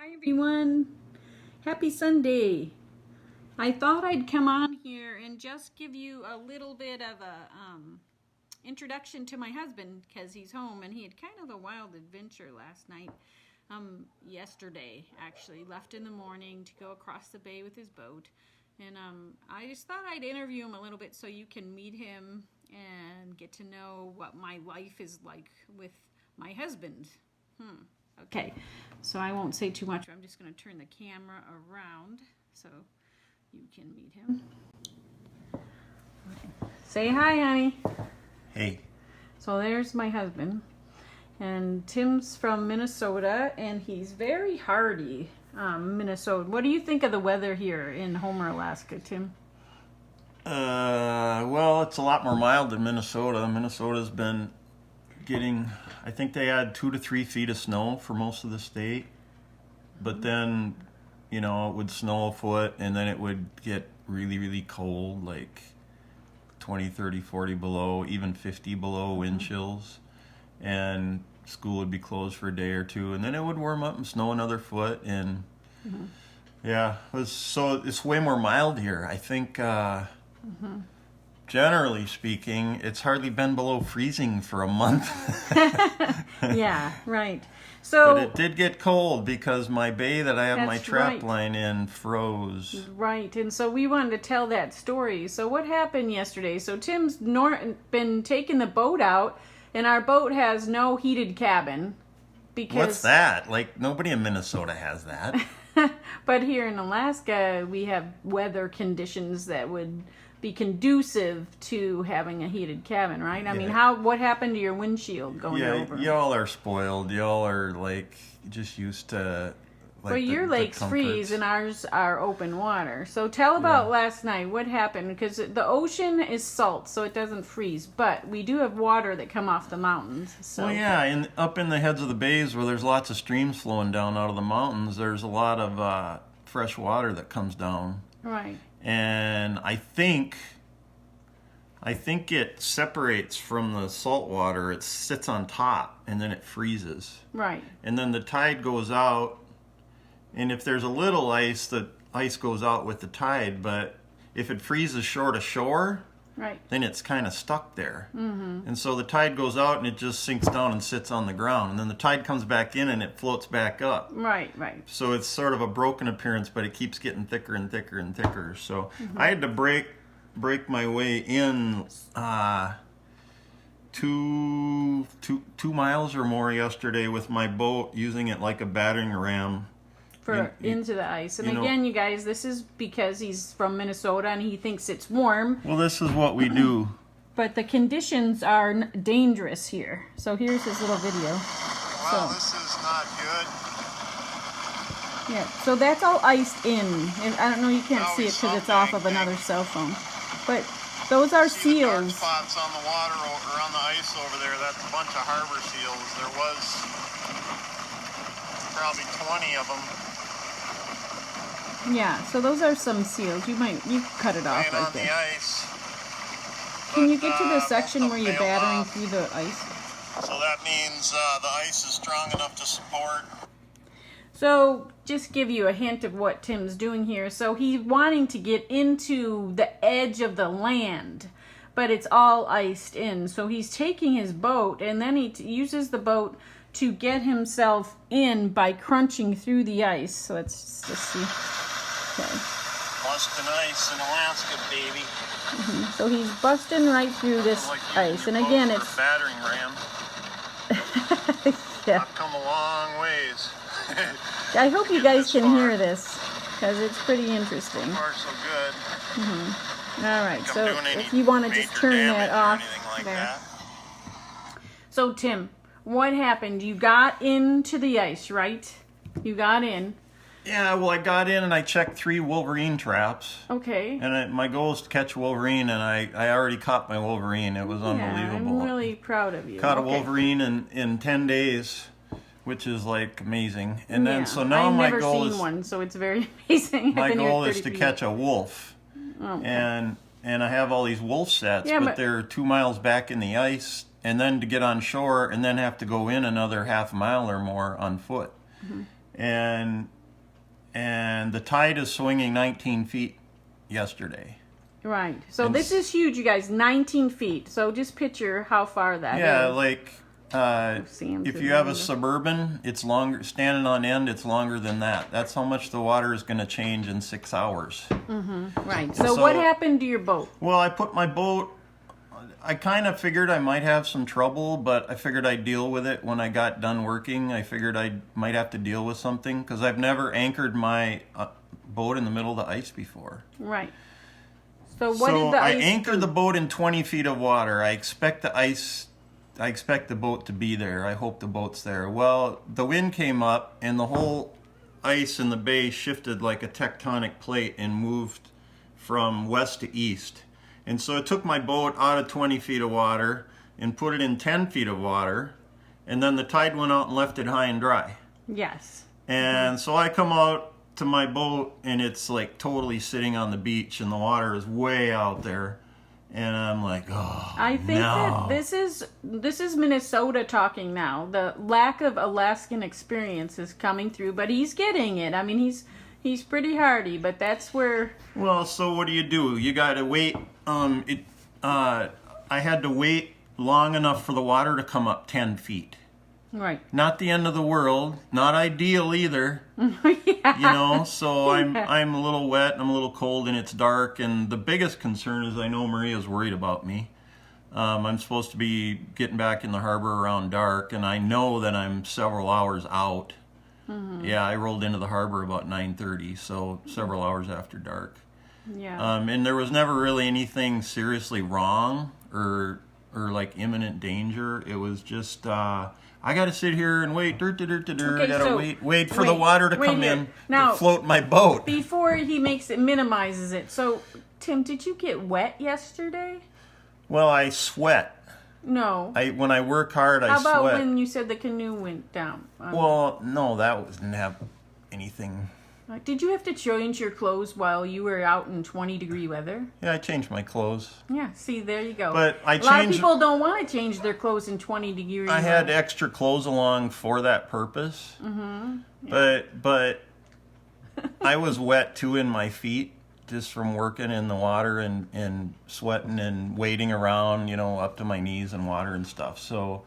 Hi everyone, happy Sunday. I thought I'd come on here and just give you a little bit of a introduction to my husband because he's home and he had kind of a wild adventure last night. Yesterday actually, left in the morning to go across the bay with his boat, and I just thought I'd interview him a little bit so you can meet him and get to know what my life is like with my husband. Okay, so I won't say too much. I'm just going to turn the camera around so you can meet him. Say hi, honey. Hey. So there's my husband. And Tim's from Minnesota, and he's very hardy. Minnesota. What do you think of the weather here in Homer, Alaska, Tim? Well, it's a lot more mild than Minnesota. Minnesota's been getting, I think they had 2 to 3 feet of snow for most of the state. But then, it would snow a foot, and then it would get really, really cold, like 20, 30, 40 below, even 50 below wind chills. And school would be closed for a day or two, and then it would warm up and snow another foot. And yeah, it's way more mild here. I think generally speaking, it's hardly been below freezing for a month. Yeah, right. So, but it did get cold because my bay that I have my trap right. line in froze. Right, and so we wanted to tell that story. So what happened yesterday? So Tim's been taking the boat out, and our boat has no heated cabin. Because What's that? Like, nobody in Minnesota has that. But here in Alaska, we have weather conditions that would be conducive to having a heated cabin, right? I mean, what happened to your windshield going over? Y'all are spoiled. Y'all are, just used to, well, your lakes freeze and ours are open water. So tell about last night. What happened? Because the ocean is salt, so it doesn't freeze. But we do have water that come off the mountains. So. Well, yeah, up in the heads of the bays where there's lots of streams flowing down out of the mountains, there's a lot of fresh water that comes down. Right. And I think it separates from the salt water. It sits on top, and then it freezes. Right. And then the tide goes out, and if there's a little ice, the ice goes out with the tide. But if it freezes short of shore, right, then it's kind of stuck there. And so the tide goes out, and it just sinks down and sits on the ground. And then the tide comes back in, and it floats back up. Right, right. So it's sort of a broken appearance, but it keeps getting thicker and thicker and thicker. So I had to break my way in 2 miles or more yesterday with my boat, using it like a battering ram. Into the ice. And again, you guys, this is because he's from Minnesota and he thinks it's warm. Well, this is what we do. But the conditions are dangerous here. So here's his little video. Well, this is not good. Yeah, so that's all iced in. And I don't know, you can't see it because it's off of another cell phone. But those are seals. The dark spots on the water or on the ice over there, that's a bunch of harbor seals. There was probably 20 of them. Yeah, so those are some seals. You cut it off right there. The ice. Can you get to the section where you're battering through the ice? So that means the ice is strong enough to support. So just give you a hint of what Tim's doing here. So he's wanting to get into the edge of the land, but it's all iced in. So he's taking his boat, and then he uses the boat to get himself in by crunching through the ice. So let's just see. Okay. Busting ice in Alaska, baby. So he's busting right through this ice, and again, it's a battering ram. yeah. I've come a long ways. I hope you guys can hear this because it's pretty interesting. So far, so good. All right, so if you want to just turn that off there. So Tim, what happened? You got into the ice, right? You got in. Yeah, well, I got in and I checked 3 wolverine traps. Okay. And my goal is to catch wolverine, and I already caught my wolverine. It was unbelievable. I'm really proud of you. Caught a wolverine in 10 days, which is amazing. And then so now my goal is... I've never seen one, so it's very amazing. My goal is to catch a wolf. Okay. And I have all these wolf sets, but they're 2 miles back in the ice, and then to get on shore, and then have to go in another half mile or more on foot. And and the tide is swinging 19 feet yesterday. Right. So And this is huge, you guys. 19 feet. So just picture how far that is. Yeah, like Sam's if in you have the a window. Suburban, it's longer. Standing on end, it's longer than that. That's how much the water is going to change in 6 hours. Right. So, so- what happened to your boat? Well, I put my boat. I kind of figured I might have some trouble, but I figured I'd deal with it when I got done working. I figured I might have to deal with something because I've never anchored my boat in the middle of the ice before. Right. So what So did the I ice anchored do? the boat in 20 feet of water. I expect the boat to be there. I hope the boat's there. Well, the wind came up and the whole ice in the bay shifted like a tectonic plate and moved from west to east. And so it took my boat out of 20 feet of water and put it in 10 feet of water. And then the tide went out and left it high and dry. Yes. And so I come out to my boat and it's like totally sitting on the beach and the water is way out there. And I'm like, oh, I think no. that this is Minnesota talking now. The lack of Alaskan experience is coming through, but he's getting it. I mean, he's pretty hardy, but that's where Well, so what do? You got to wait. I had to wait long enough for the water to come up 10 feet. right. Not the end of the world. Not ideal either. Yeah. You know, so I'm a little wet and I'm a little cold and it's dark. And the biggest concern is I know Maria's worried about me. I'm supposed to be getting back in the harbor around dark, and I know that I'm several hours out. Yeah, I rolled into the harbor about 9:30, so several hours after dark. Yeah. And there was never really anything seriously wrong or like imminent danger. It was just I got to sit here and wait. I Okay, got to so wait for the water to wait come here. in Now- to float my boat. Before he minimizes it. So, Tim, did you get wet yesterday? Well, I sweat. No. When I work hard, I How about sweat. when you said the canoe went down? Well, no, didn't have anything. Did you have to change your clothes while you were out in 20-degree weather? Yeah, I changed my clothes. Yeah, see, there you go. But I a lot of changed- people don't want to change their clothes in 20-degree I had weather. extra clothes along for that purpose. Mm-hmm. But I was wet too in my feet just from working in the water and sweating and wading around, up to my knees in water and stuff. So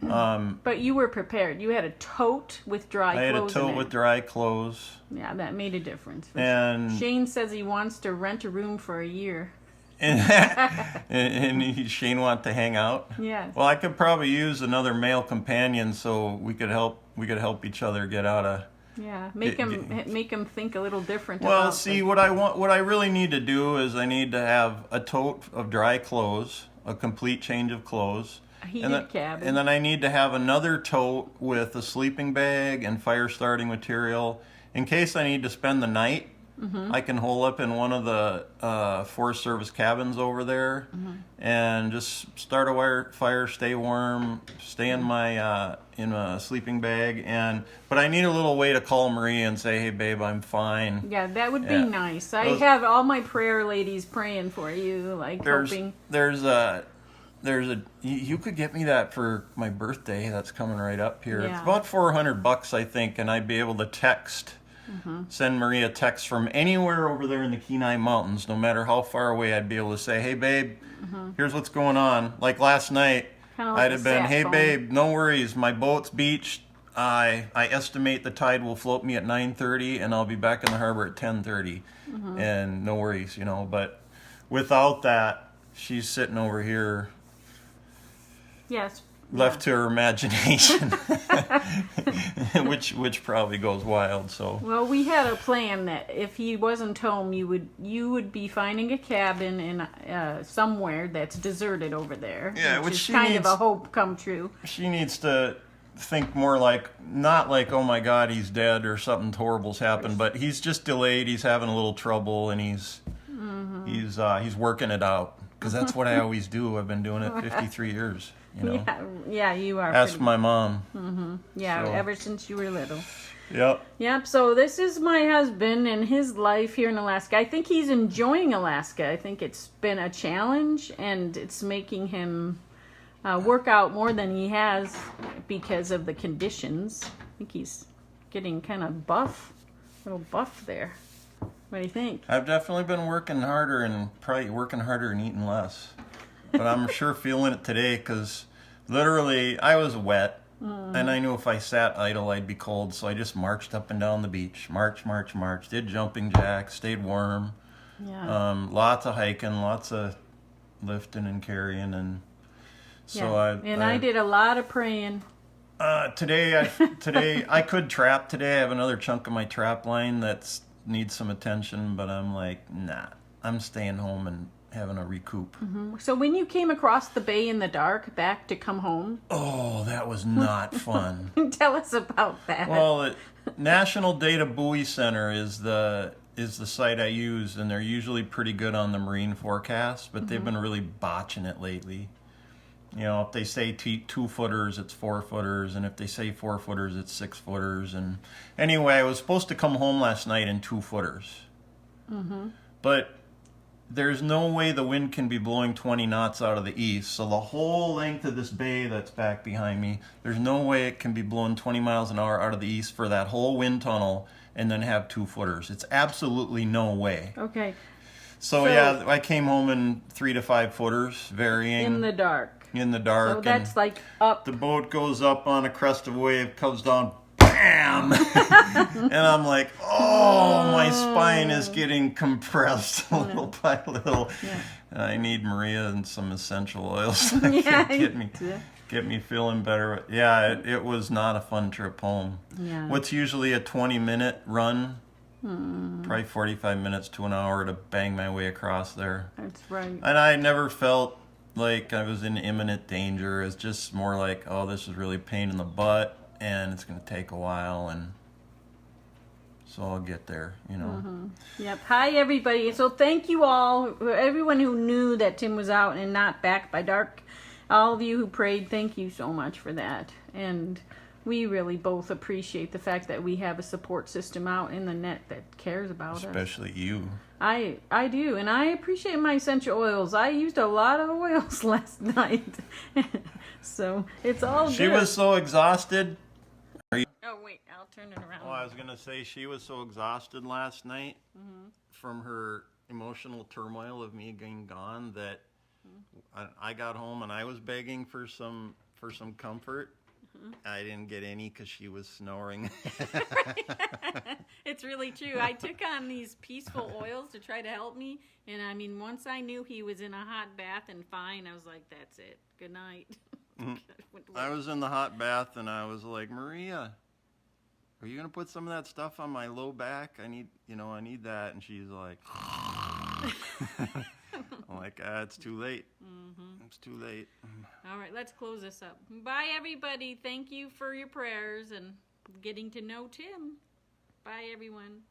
But you were prepared. You had a tote with dry I had a clothes in tote it. with dry clothes. Yeah, that made a difference. For And- sure. Shane says he wants to rent a room for a year. and Shane want to hang out. Yes. Well, I could probably use another male companion so we could help each other get out of. Yeah, make him think a little different. Well, about see, the- what I really need to do is I need to have a tote of dry clothes, a complete change of clothes. A heated cabin. And then I need to have another tote with a sleeping bag and fire starting material in case I need to spend the night. Mm-hmm. I can hole up in one of the Forest Service cabins over there Mm-hmm. and just start a fire, stay warm, stay in my in a sleeping bag. But I need a little way to call Maria and say, "Hey, babe, I'm fine." Yeah, that would Yeah. be nice. I Those- have all my prayer ladies praying for you, like hoping. There's you could get me that for my birthday. That's coming right up here. It's Yeah. about $400, I think, and I'd be able to text, send Maria a text from anywhere over there in the Kenai Mountains, no matter how far away. I'd be able to say, "Hey, babe, here's what's going on." Like last night, Kinda like I'd a have been, sat "Hey, phone. babe, no worries. My boat's beached. I estimate the tide will float me at 9:30, and I'll be back in the harbor at 10:30, and no worries, But without that, she's sitting over here, Yes. left to her imagination, which probably goes wild. So Well, we had a plan that if he wasn't home, you would be finding a cabin in somewhere that's deserted over there. Yeah, which which is she kind of needs- a hope come true. she needs to think more not like, "Oh my God, he's dead" or something horrible's happened, but he's just delayed. He's having a little trouble, and he's working it out, because that's what I always do. I've been doing it 53 years. Yeah, you are. Ask pretty- my mom. yeah, so. ever since you were little. Yep. Yep, so this is my husband and his life here in Alaska. I think he's enjoying Alaska. I think it's been a challenge, and it's making him work out more than he has because of the conditions. I think he's getting kind of buff little buff there. What do you think? I've definitely been working harder and probably working harder and eating less. But I'm sure feeling it today because literally I was wet and I knew if I sat idle I'd be cold. So I just marched up and down the beach. March. Did jumping jacks, stayed warm. Yeah. Lots of hiking, lots of lifting and carrying. And so yeah. I did a lot of praying. Today I could trap today. I have another chunk of my trap line that needs some attention, but I'm like, nah, I'm staying home and having a recoup. So when you came across the bay in the dark back to come home, Oh, that was not fun. tell us about that. Well, National Data Buoy Center is the site I use, and they're usually pretty good on the marine forecast, but they've been really botching it lately. You know, if they say 2-footers, it's 4-footers, and if they say 4-footers, it's 6-footers. And anyway, I was supposed to come home last night in 2-footers, but there's no way the wind can be blowing 20 knots out of the east. So the whole length of this bay that's back behind me, there's no way it can be blowing 20 miles an hour out of the east for that whole wind tunnel and then have 2-footers. It's absolutely no way. Okay. So yeah, I came home in 3 to 5-footers, varying In the dark. So that's like up. the boat goes up on a crest of a wave, comes down, bam! And I'm like, oh, my spine is getting compressed little by little. Yeah. And I need Maria and some essential oils to get me feeling better. Yeah, it was not a fun trip home. Yeah. What's usually a 20-minute run, probably 45 minutes to an hour to bang my way across there. That's right. And I never felt like I was in imminent danger. It's just more like, oh, this is really a pain in the butt, and it's going to take a while, and so I'll get there, you know. Yep. Hi, everybody. So thank you all, everyone who knew that Tim was out and not back by dark. All of you who prayed, thank you so much for that. And we really both appreciate the fact that we have a support system out in the net that cares about us. Especially you. I do, and I appreciate my essential oils. I used a lot of oils last night. So it's all She good. was so exhausted. Oh, wait, I'll turn it around. Oh, I was going to say she was so exhausted last night from her emotional turmoil of me being gone that I got home and I was begging for some comfort. I didn't get any because she was snoring. It's really true. I took on these peaceful oils to try to help me. And I mean, once I knew he was in a hot bath and fine, I was like, that's it. Good night. I was in the hot bath and I was like, Maria, are you going to put some of that stuff on my low back? I need that. And she's like, I'm like, it's too late. It's too late. All right, let's close this up. Bye, everybody. Thank you for your prayers and getting to know Tim. Bye, everyone.